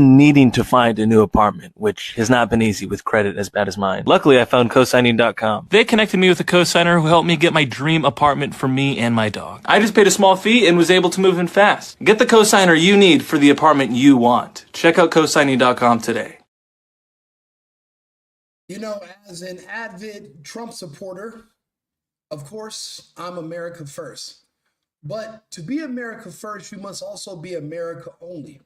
needing to find a new apartment, which has not been easy with credit as bad as mine. Luckily, I found cosigning.com. They connected me with a cosigner who helped me get my dream apartment for me and my dog. I just paid a small fee and was able to move in fast. Get the cosigner you need for the apartment you want. Check out cosigning.com today. You know, as an avid Trump supporter, of course, I'm America first. But to be America first, you must also be America only.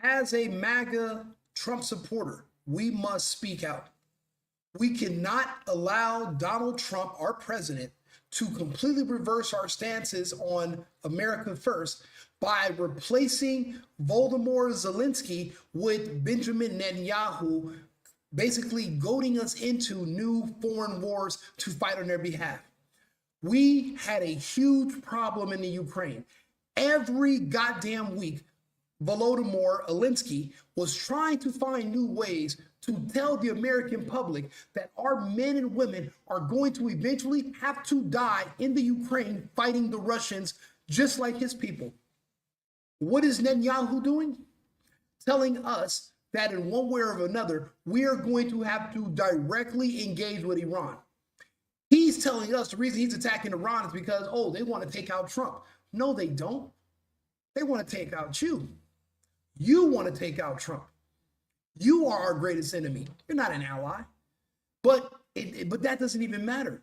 As a MAGA Trump supporter, we must speak out. We cannot allow Donald Trump, our president, to completely reverse our stances on America first by replacing Volodymyr Zelensky with Benjamin Netanyahu, basically goading us into new foreign wars to fight on their behalf. We had a huge problem in the Ukraine. Every goddamn week, Volodymyr Zelensky was trying to find new ways to tell the American public that our men and women are going to eventually have to die in the Ukraine fighting the Russians just like his people. What is Netanyahu doing? Telling us that in one way or another, we are going to have to directly engage with Iran. He's telling us the reason he's attacking Iran is because, oh, they want to take out Trump. No, they don't. They want to take out you. You want to take out Trump. You are our greatest enemy. You're not an ally. But that doesn't even matter.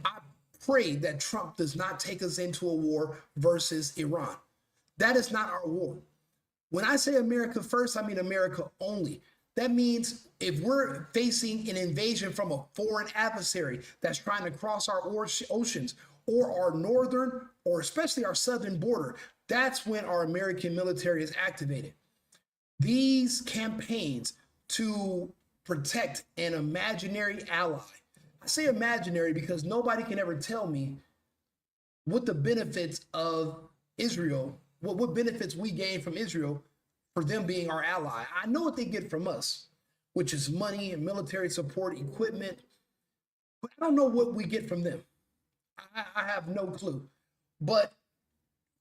I pray that Trump does not take us into a war versus Iran. That is not our war. When I say America first, I mean America only. That means if we're facing an invasion from a foreign adversary that's trying to cross our oceans or our northern or especially our southern border, that's when our American military is activated. These campaigns to protect an imaginary ally, I say imaginary because nobody can ever tell me what the benefits of Israel, what benefits we gain from Israel for them being our ally. I know what they get from us, which is money and military support, equipment, but I don't know what we get from them. I have no clue. But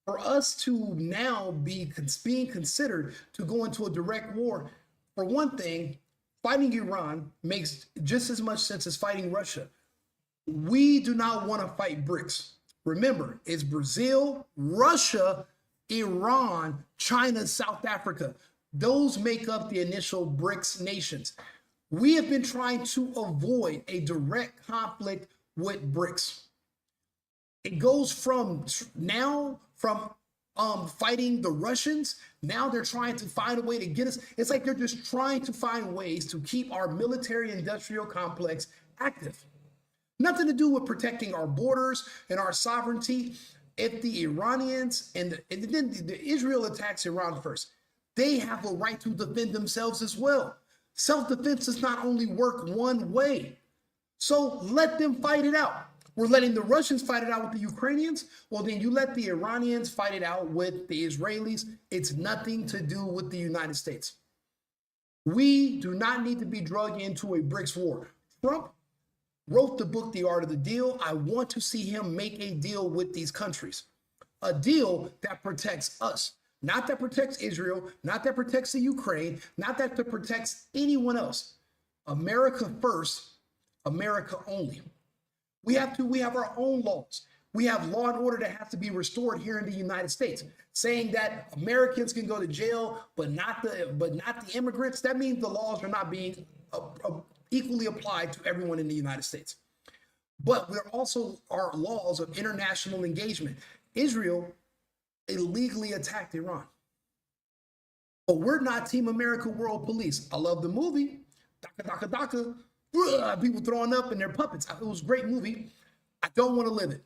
for us to now be being considered to go into a direct war, for one thing, fighting Iran makes just as much sense as fighting Russia. We do not want to fight BRICS. Remember, it's Brazil, Russia, Iran, China, South Africa. Those make up the initial BRICS nations. We have been trying to avoid a direct conflict with BRICS. It goes from fighting the Russians. Now they're trying to find a way to get us. It's like they're just trying to find ways to keep our military industrial complex active. Nothing to do with protecting our borders and our sovereignty. If the Iranians and then Israel attacks Iran first, they have a right to defend themselves as well. Self-defense does not only work one way. So let them fight it out. We're letting the Russians fight it out with the Ukrainians. Well, then you let the Iranians fight it out with the Israelis. It's nothing to do with the United States. We do not need to be dragged into a BRICS war. Trump wrote the book, The Art of the Deal. I want to see him make a deal with these countries, a deal that protects us, not that protects Israel, not that protects the Ukraine, not that protects anyone else. America first, America only. We have our own laws. We have law and order that has to be restored here in the United States, saying that Americans can go to jail, but not the immigrants. That means the laws are not being equally applied to everyone in the United States. But there also are laws of international engagement. Israel illegally attacked Iran. But we're not Team America World Police. I love the movie. Daka, daka, daka. People throwing up in their puppets. It was a great movie. I don't want to live it.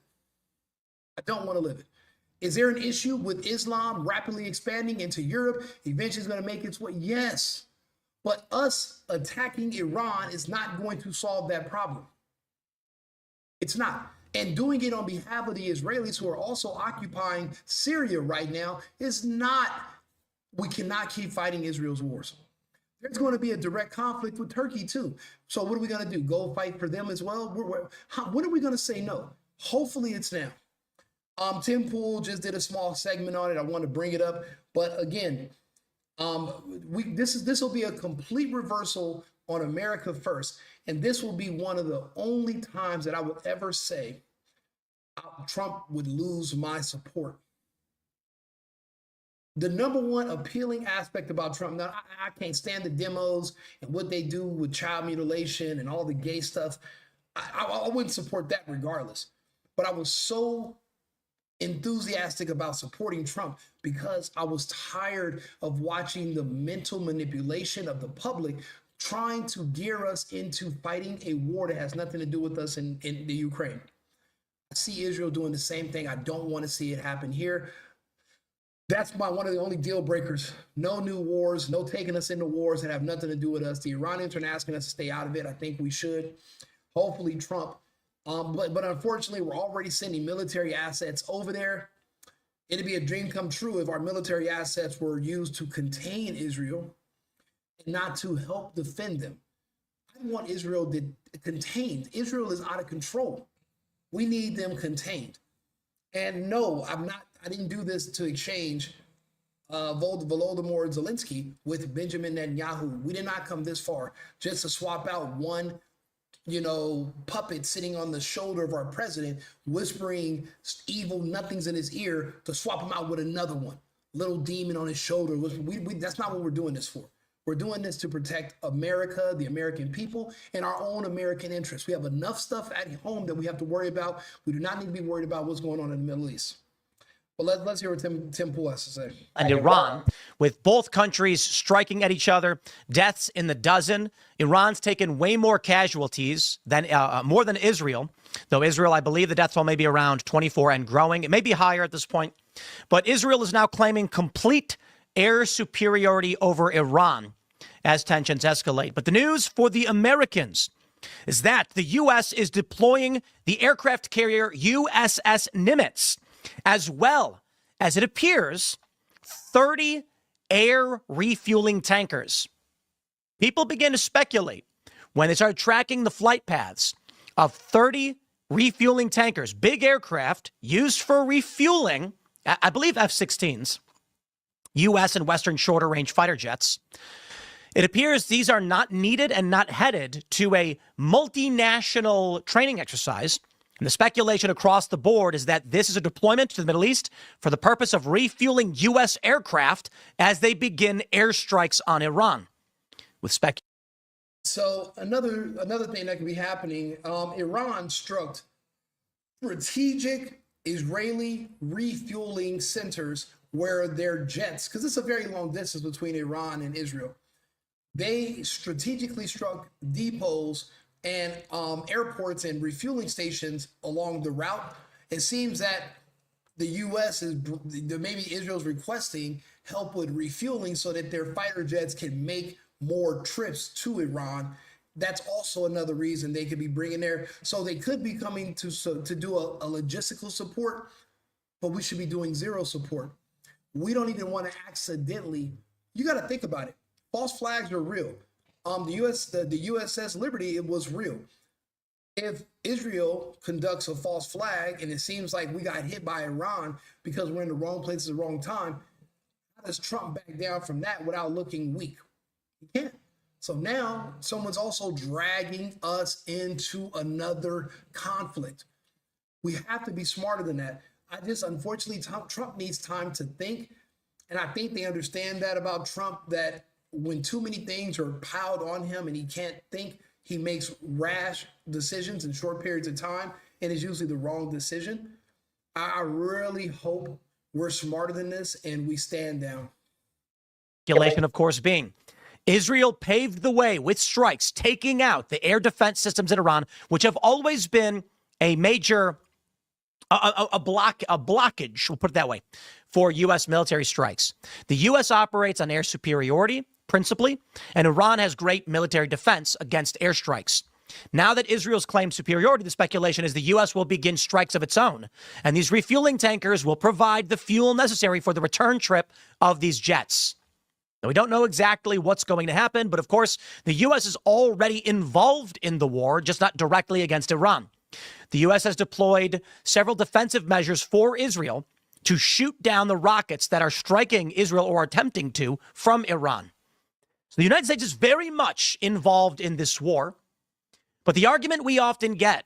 I don't want to live it. Is there an issue with Islam rapidly expanding into Europe? Eventually it's going to make its way? Yes. But us attacking Iran is not going to solve that problem. It's not. And doing it on behalf of the Israelis who are also occupying Syria right now is not, we cannot keep fighting Israel's wars. There's going to be a direct conflict with Turkey too. So what are we going to do? Go fight for them as well? When are we going to say no? Hopefully it's now. Tim Pool just did a small segment on it. I want to bring it up. But again, This will be a complete reversal on America first, and this will be one of the only times that I would ever say Trump would lose my support. The number one appealing aspect about Trump, now I can't stand the demos and what they do with child mutilation and all the gay stuff. I wouldn't support that regardless. But I was so enthusiastic about supporting Trump because I was tired of watching the mental manipulation of the public trying to gear us into fighting a war that has nothing to do with us in the Ukraine. I see Israel doing the same thing. I don't want to see it happen here. That's one of the only deal breakers. No new wars, no taking us into wars that have nothing to do with us. The Iranians are asking us to stay out of it. I think we should. Hopefully Trump. But unfortunately, we're already sending military assets over there. It'd be a dream come true if our military assets were used to contain Israel and not to help defend them. I want Israel contained. Israel is out of control. We need them contained. And no, I didn't do this to exchange Volodymyr Zelensky with Benjamin Netanyahu. We did not come this far just to swap out one, puppet sitting on the shoulder of our president, whispering evil nothings in his ear to swap him out with another one. Little demon on his shoulder. That's not what we're doing this for. We're doing this to protect America, the American people, and our own American interests. We have enough stuff at home that we have to worry about. We do not need to be worried about what's going on in the Middle East. But let's hear what Tim Pool has to say. And Iran, with both countries striking at each other, deaths in the dozen. Iran's taken way more casualties than more than Israel, though Israel, I believe the death toll may be around 24 and growing. It may be higher at this point. But Israel is now claiming complete air superiority over Iran as tensions escalate. But the news for the Americans is that the U.S. is deploying the aircraft carrier USS Nimitz, as well as, it appears, 30 air refueling tankers. People begin to speculate when they start tracking the flight paths of 30 refueling tankers, big aircraft used for refueling, I believe F-16s, U.S. and Western shorter range fighter jets. It appears these are not needed and not headed to a multinational training exercise. And the speculation across the board is that this is a deployment to the Middle East for the purpose of refueling U.S. aircraft as they begin airstrikes on Iran. So another thing that could be happening, Iran struck strategic Israeli refueling centers where their jets, because it's a very long distance between Iran and Israel, they strategically struck depots and airports and refueling stations along the route. It seems that the U.S. maybe Israel's requesting help with refueling so that their fighter jets can make more trips to Iran. That's also another reason they could be bringing there. So they could be coming to do a logistical support, but we should be doing zero support. We don't even want to accidentally. You got to think about it. False flags are real. The USS Liberty, it was real. If Israel conducts a false flag and it seems like we got hit by Iran because we're in the wrong place at the wrong time, how does Trump back down from that without looking weak? He can't. So now someone's also dragging us into another conflict. We have to be smarter than that. Unfortunately, Trump needs time to think. And I think they understand that about Trump, that when too many things are piled on him and he can't think, he makes rash decisions in short periods of time, and it's usually the wrong decision. I really hope we're smarter than this and we stand down. Speculation, of course, being Israel paved the way with strikes, taking out the air defense systems in Iran, which have always been a major blockage, we'll put it that way, for U.S. military strikes. The U.S. operates on air superiority, principally, and Iran has great military defense against airstrikes. Now that Israel's claimed superiority, the speculation is the U.S. will begin strikes of its own, and these refueling tankers will provide the fuel necessary for the return trip of these jets. Now, we don't know exactly what's going to happen, but of course, the U.S. is already involved in the war, just not directly against Iran. The U.S. has deployed several defensive measures for Israel to shoot down the rockets that are striking Israel or attempting to from Iran. So the United States is very much involved in this war. But the argument we often get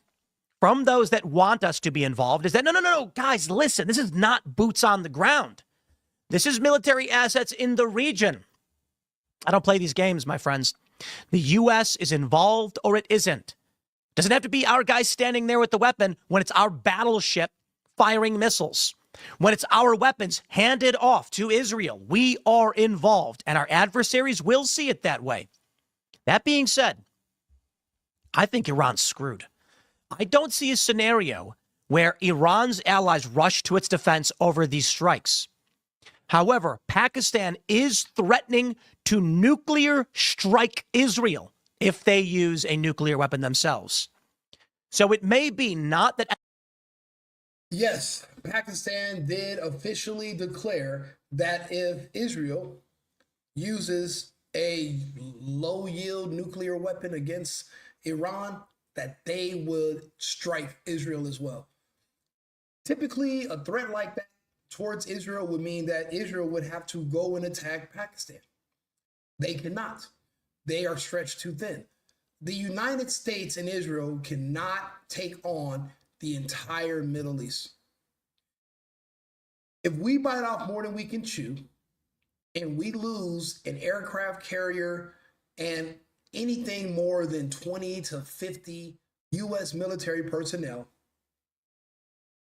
from those that want us to be involved is that, no, guys, listen, this is not boots on the ground. This is military assets in the region. I don't play these games, my friends. The U.S. is involved or it isn't. Doesn't have to be our guys standing there with the weapon when it's our battleship firing missiles. When it's our weapons handed off to Israel, we are involved, and our adversaries will see it that way. That being said, I think Iran's screwed. I don't see a scenario where Iran's allies rush to its defense over these strikes. However, Pakistan is threatening to nuclear strike Israel if they use a nuclear weapon themselves. So it may be not that... Yes, Pakistan did officially declare that if Israel uses a low-yield nuclear weapon against Iran, that they would strike Israel as well. Typically, a threat like that towards Israel would mean that Israel would have to go and attack Pakistan. They cannot. They are stretched too thin. The United States and Israel cannot take on the entire Middle East. If we bite off more than we can chew, and we lose an aircraft carrier and anything more than 20 to 50 U.S. military personnel,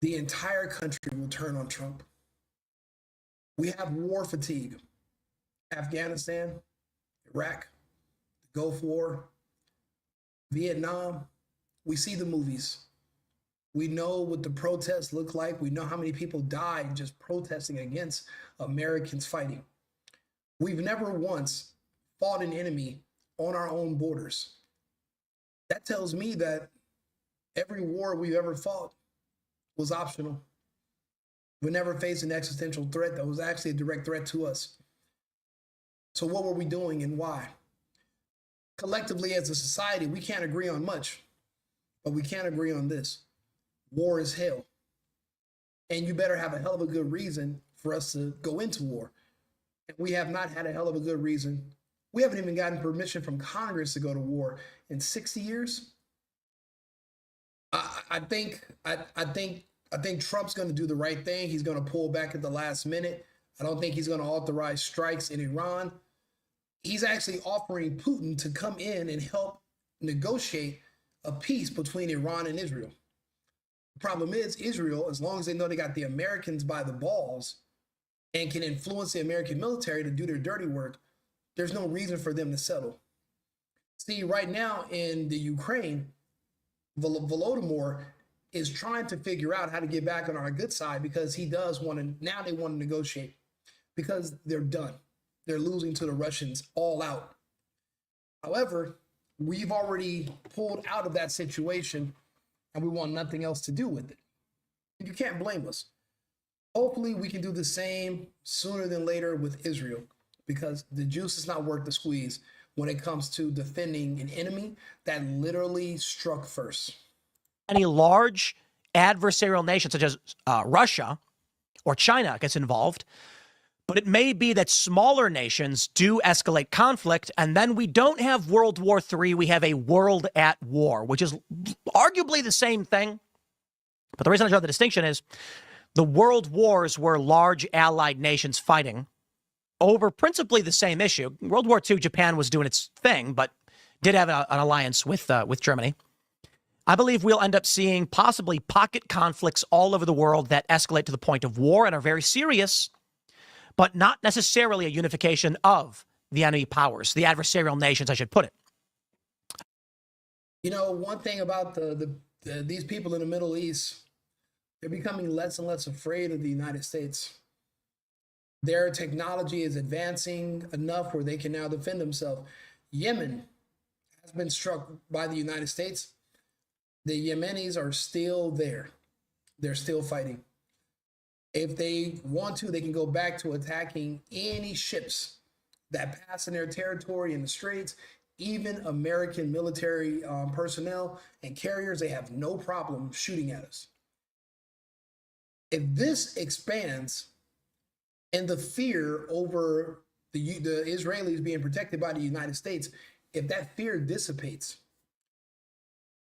the entire country will turn on Trump. We have war fatigue. Afghanistan, Iraq, the Gulf War, Vietnam. We see the movies. We know what the protests look like. We know how many people died just protesting against Americans fighting. We've never once fought an enemy on our own borders. That tells me that every war we've ever fought was optional. We never faced an existential threat that was actually a direct threat to us. So what were we doing and why? Collectively as a society, we can't agree on much, but we can't agree on this. War is hell. And you better have a hell of a good reason for us to go into war. And we have not had a hell of a good reason. We haven't even gotten permission from Congress to go to war in 60 years. I think Trump's going to do the right thing. He's going to pull back at the last minute. I don't think he's going to authorize strikes in Iran. He's actually offering Putin to come in and help negotiate a peace between Iran and Israel. The problem is Israel, as long as they know they got the Americans by the balls and can influence the American military to do their dirty work, there's no reason for them to settle. See, right now in the Ukraine, Volodymyr is trying to figure out how to get back on our good side because he does want to, now they want to negotiate because they're done. They're losing to the Russians all out. However, we've already pulled out of that situation and we want nothing else to do with it. You can't blame us. Hopefully we can do the same sooner than later with Israel because the juice is not worth the squeeze when it comes to defending an enemy that literally struck first. Any large adversarial nation such as Russia or China gets involved, but it may be that smaller nations do escalate conflict, and then we don't have World War III, we have a world at war, which is arguably the same thing. But the reason I draw the distinction is the world wars were large allied nations fighting over principally the same issue. World War II, Japan was doing its thing, but did have an alliance with Germany. I believe we'll end up seeing possibly pocket conflicts all over the world that escalate to the point of war and are very serious, but not necessarily a unification of the enemy powers, the adversarial nations, I should put it. You know, one thing about these people in the Middle East, they're becoming less and less afraid of the United States. Their technology is advancing enough where they can now defend themselves. Yemen has been struck by the United States. The Yemenis are still there. They're still fighting. If they want to, they can go back to attacking any ships that pass in their territory in the straits, even American military personnel and carriers. They have no problem shooting at us. If this expands and the fear over the Israelis being protected by the United States, if that fear dissipates,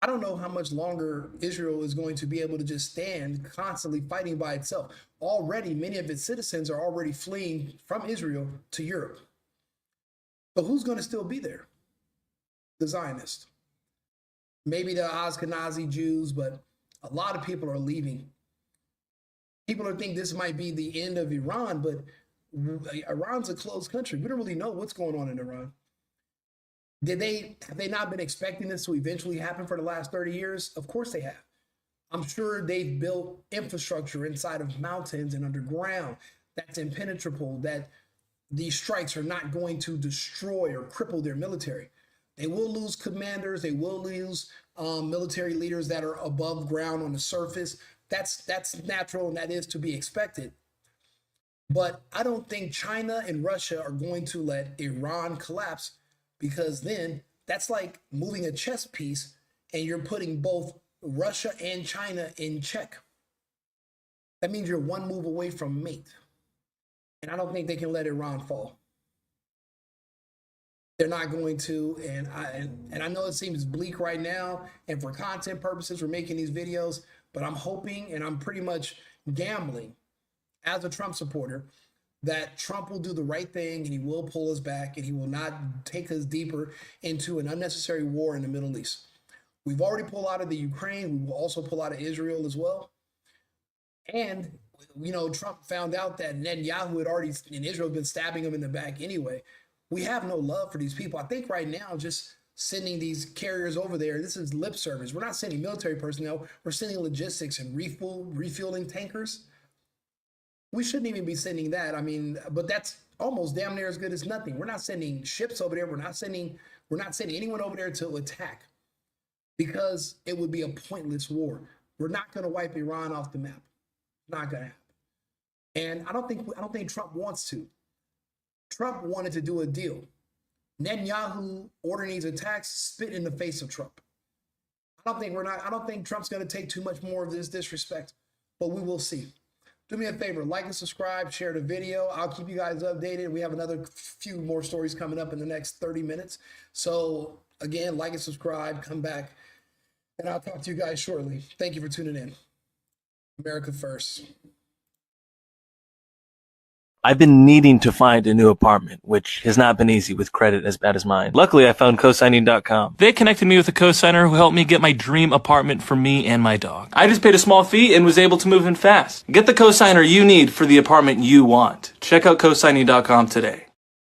I don't know how much longer Israel is going to be able to just stand constantly fighting by itself. Already, many of its citizens are already fleeing from Israel to Europe. So who's going to still be there? The Zionists. Maybe the Ashkenazi Jews, but a lot of people are leaving. People are thinking this might be the end of Iran, but Iran's a closed country. We don't really know what's going on in Iran. Have they not been expecting this to eventually happen for the last 30 years? Of course they have. I'm sure they've built infrastructure inside of mountains and underground that's impenetrable, that these strikes are not going to destroy or cripple their military. They will lose commanders. They will lose military leaders that are above ground on the surface. That's natural, and that is to be expected. But I don't think China and Russia are going to let Iran collapse, because then that's like moving a chess piece and you're putting both Russia and China in check. That means you're one move away from mate. And I don't think they can let Iran fall. They're not going to, and I know it seems bleak right now, and for content purposes, we're making these videos, but I'm hoping, and I'm pretty much gambling as a Trump supporter, that Trump will do the right thing and he will pull us back and he will not take us deeper into an unnecessary war in the Middle East. We've already pulled out of the Ukraine. We will also pull out of Israel as well. And, you know, Trump found out that Netanyahu had already, in Israel, been stabbing him in the back anyway. We have no love for these people. I think right now, just sending these carriers over there, this is lip service. We're not sending military personnel. We're sending logistics and refueling tankers. We shouldn't even be sending that. I mean, but that's almost damn near as good as nothing. We're not sending ships over there. We're not sending anyone over there to attack, because it would be a pointless war. We're not going to wipe Iran off the map. Not going to happen. And I don't think Trump wants to. Trump wanted to do a deal. Netanyahu ordering these attacks spit in the face of Trump. I don't think Trump's going to take too much more of this disrespect, but we will see. Do me a favor, like and subscribe, share the video. I'll keep you guys updated. We have another few more stories coming up in the next 30 minutes. So again, like and subscribe, come back, and I'll talk to you guys shortly. Thank you for tuning in. America first. I've been needing to find a new apartment, which has not been easy with credit as bad as mine. Luckily, I found cosigning.com. They connected me with a cosigner who helped me get my dream apartment for me and my dog. I just paid a small fee and was able to move in fast. Get the cosigner you need for the apartment you want. Check out cosigning.com today.